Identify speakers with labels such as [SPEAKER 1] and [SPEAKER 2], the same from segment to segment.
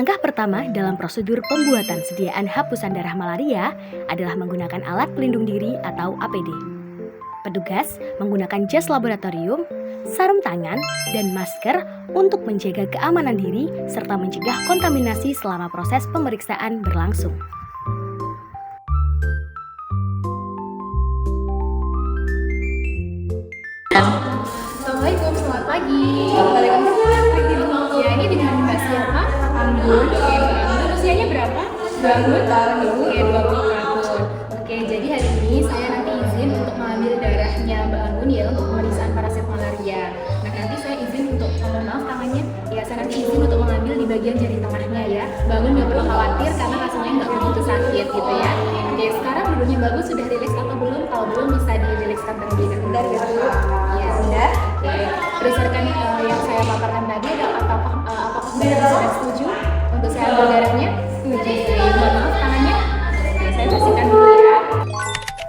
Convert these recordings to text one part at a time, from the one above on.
[SPEAKER 1] Langkah pertama dalam prosedur pembuatan sediaan hapusan darah malaria adalah menggunakan alat pelindung diri atau APD. Petugas menggunakan jas laboratorium, sarung tangan, dan masker untuk menjaga keamanan diri serta mencegah kontaminasi selama proses pemeriksaan berlangsung.
[SPEAKER 2] Assalamualaikum, selamat pagi. Waalaikumsalam. Ya, ini dengan Mbak siapa? Anggun. Oke, Mbak Anggun usianya berapa? 20 tahun. Oke, 20 tahun. Oke, jadi hari ini saya nanti izin untuk mengambil darahnya Mbak Anggun ya untuk pemeriksaan parasit malaria. Nah, nanti saya izin untuk, mohon maaf tangannya, ya saya nanti izin untuk mengambil di bagian jari tengahnya ya. Mbak Anggun nggak perlu khawatir karena rasanya nggak begitu sakit gitu ya. Oke, sekarang dulunya Mbak Anggun sudah rileks atau belum? Kalau belum bisa dirilekskan terlebih dahulu. Ya, sudah. Oke, berdasarkan yang saya paparkan tadi, apakah sudah setuju untuk saya ambil darahnya? Oke, mohon maaf tangannya. Oke, saya bersihkan dulu ya.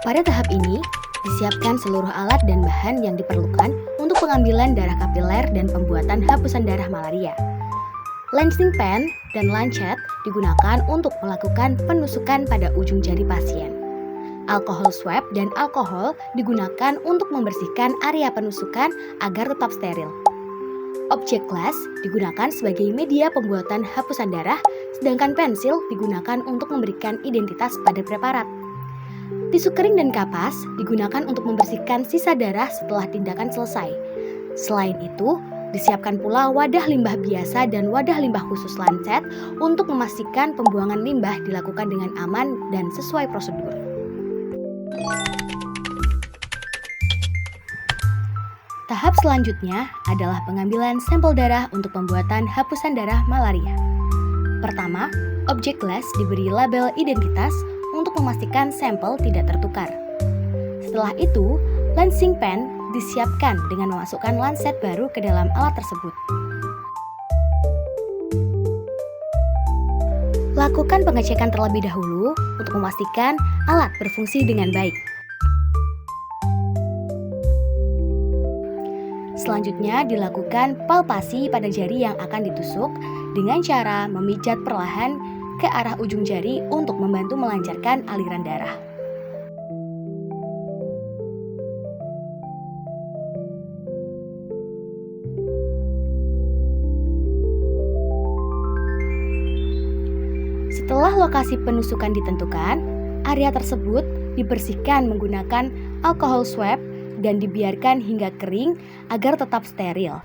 [SPEAKER 1] Pada tahap ini, disiapkan seluruh alat dan bahan yang diperlukan untuk pengambilan darah kapiler dan pembuatan hapusan darah malaria. Lancing pen dan lancet digunakan untuk melakukan penusukan pada ujung jari pasien. Alkohol swab dan alkohol digunakan untuk membersihkan area penusukan agar tetap steril. Objek glass digunakan sebagai media pembuatan hapusan darah, sedangkan pensil digunakan untuk memberikan identitas pada preparat. Tisu kering dan kapas digunakan untuk membersihkan sisa darah setelah tindakan selesai. Selain itu, disiapkan pula wadah limbah biasa dan wadah limbah khusus lancet untuk memastikan pembuangan limbah dilakukan dengan aman dan sesuai prosedur. Tahap selanjutnya adalah pengambilan sampel darah untuk pembuatan hapusan darah malaria. Pertama, objek glass diberi label identitas untuk memastikan sampel tidak tertukar. Setelah itu, lancing pen disiapkan dengan memasukkan lancet baru ke dalam alat tersebut. Lakukan pengecekan terlebih dahulu untuk memastikan alat berfungsi dengan baik. Selanjutnya dilakukan palpasi pada jari yang akan ditusuk dengan cara memijat perlahan ke arah ujung jari untuk membantu melancarkan aliran darah. Setelah lokasi penusukan ditentukan, area tersebut dibersihkan menggunakan alkohol swab dan dibiarkan hingga kering agar tetap steril.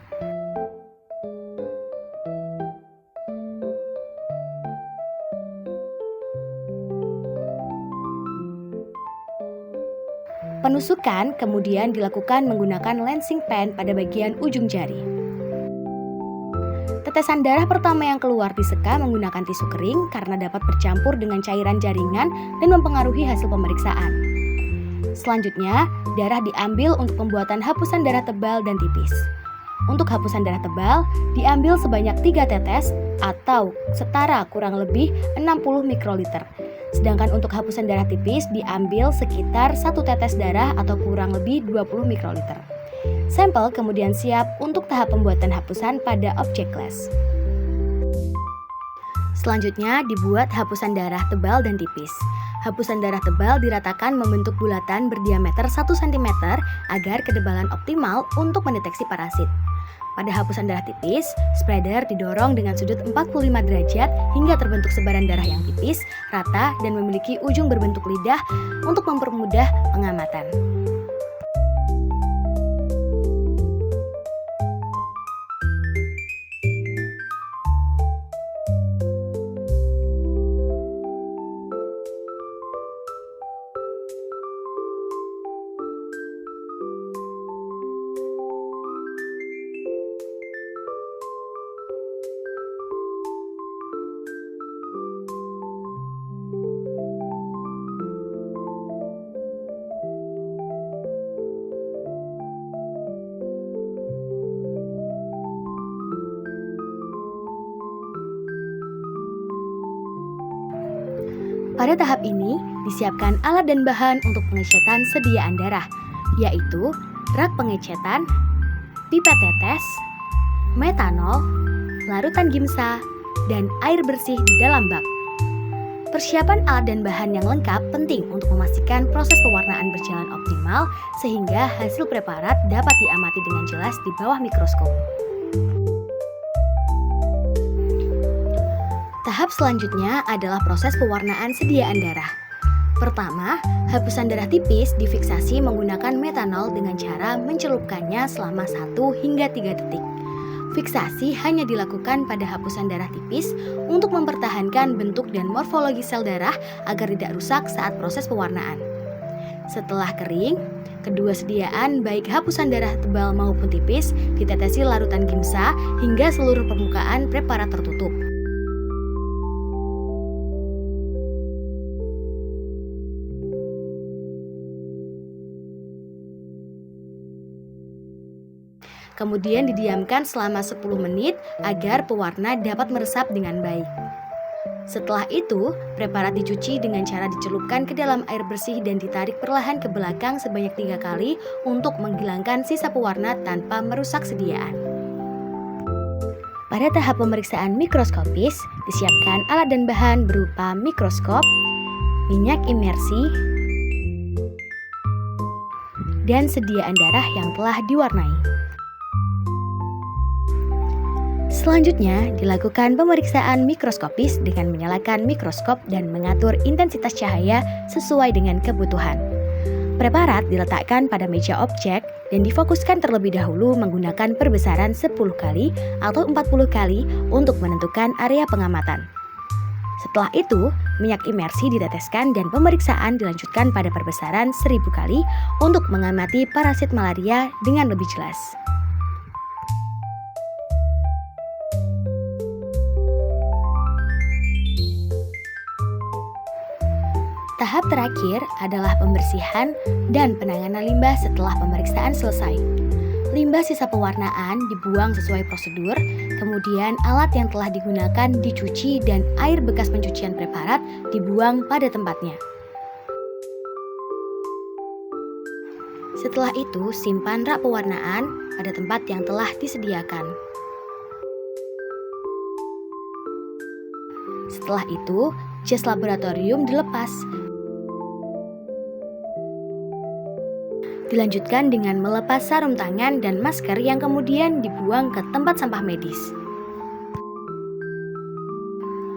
[SPEAKER 1] Penusukan kemudian dilakukan menggunakan lancing pen pada bagian ujung jari. Tetesan darah pertama yang keluar diseka menggunakan tisu kering karena dapat bercampur dengan cairan jaringan dan mempengaruhi hasil pemeriksaan. Selanjutnya, darah diambil untuk pembuatan hapusan darah tebal dan tipis. Untuk hapusan darah tebal, diambil sebanyak 3 tetes atau setara kurang lebih 60 mikroliter. Sedangkan untuk hapusan darah tipis diambil sekitar 1 tetes darah atau kurang lebih 20 mikroliter. Sampel kemudian siap untuk tahap pembuatan hapusan pada objek glass. Selanjutnya dibuat hapusan darah tebal dan tipis. Hapusan darah tebal diratakan membentuk bulatan berdiameter 1 cm agar ketebalan optimal untuk mendeteksi parasit. Pada hapusan darah tipis, spreader didorong dengan sudut 45 derajat hingga terbentuk sebaran darah yang tipis, rata, dan memiliki ujung berbentuk lidah untuk mempermudah pengamatan. Pada tahap ini, disiapkan alat dan bahan untuk pengecetan sediaan darah, yaitu rak pengecetan, pipet tetes, metanol, larutan gimsa, dan air bersih di dalam bak. Persiapan alat dan bahan yang lengkap penting untuk memastikan proses pewarnaan berjalan optimal sehingga hasil preparat dapat diamati dengan jelas di bawah mikroskop. Tahap selanjutnya adalah proses pewarnaan sediaan darah. Pertama, hapusan darah tipis difiksasi menggunakan metanol dengan cara mencelupkannya selama 1 hingga 3 detik. Fiksasi hanya dilakukan pada hapusan darah tipis untuk mempertahankan bentuk dan morfologi sel darah agar tidak rusak saat proses pewarnaan. Setelah kering, kedua sediaan baik hapusan darah tebal maupun tipis ditetesi larutan gimsa hingga seluruh permukaan preparat tertutup. Kemudian didiamkan selama 10 menit agar pewarna dapat meresap dengan baik. Setelah itu, preparat dicuci dengan cara dicelupkan ke dalam air bersih dan ditarik perlahan ke belakang sebanyak 3 kali untuk menghilangkan sisa pewarna tanpa merusak sediaan. Pada tahap pemeriksaan mikroskopis, disiapkan alat dan bahan berupa mikroskop, minyak imersi, dan sediaan darah yang telah diwarnai. Selanjutnya, dilakukan pemeriksaan mikroskopis dengan menyalakan mikroskop dan mengatur intensitas cahaya sesuai dengan kebutuhan. Preparat diletakkan pada meja objek dan difokuskan terlebih dahulu menggunakan perbesaran 10 kali atau 40 kali untuk menentukan area pengamatan. Setelah itu, minyak imersi diteteskan dan pemeriksaan dilanjutkan pada perbesaran 1000 kali untuk mengamati parasit malaria dengan lebih jelas. Tahap terakhir adalah pembersihan dan penanganan limbah setelah pemeriksaan selesai. Limbah sisa pewarnaan dibuang sesuai prosedur, kemudian alat yang telah digunakan dicuci dan air bekas pencucian preparat dibuang pada tempatnya. Setelah itu, simpan rak pewarnaan pada tempat yang telah disediakan. Setelah itu, jas laboratorium dilepas. Dilanjutkan dengan melepas sarung tangan dan masker yang kemudian dibuang ke tempat sampah medis.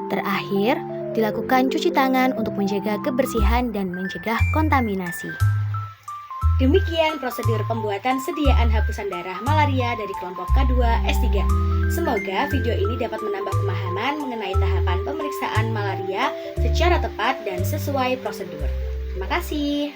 [SPEAKER 1] Terakhir, dilakukan cuci tangan untuk menjaga kebersihan dan mencegah kontaminasi. Demikian prosedur pembuatan sediaan hapusan darah malaria dari kelompok K2 S3. Semoga video ini dapat menambah pemahaman mengenai tahapan pemeriksaan malaria secara tepat dan sesuai prosedur. Terima kasih.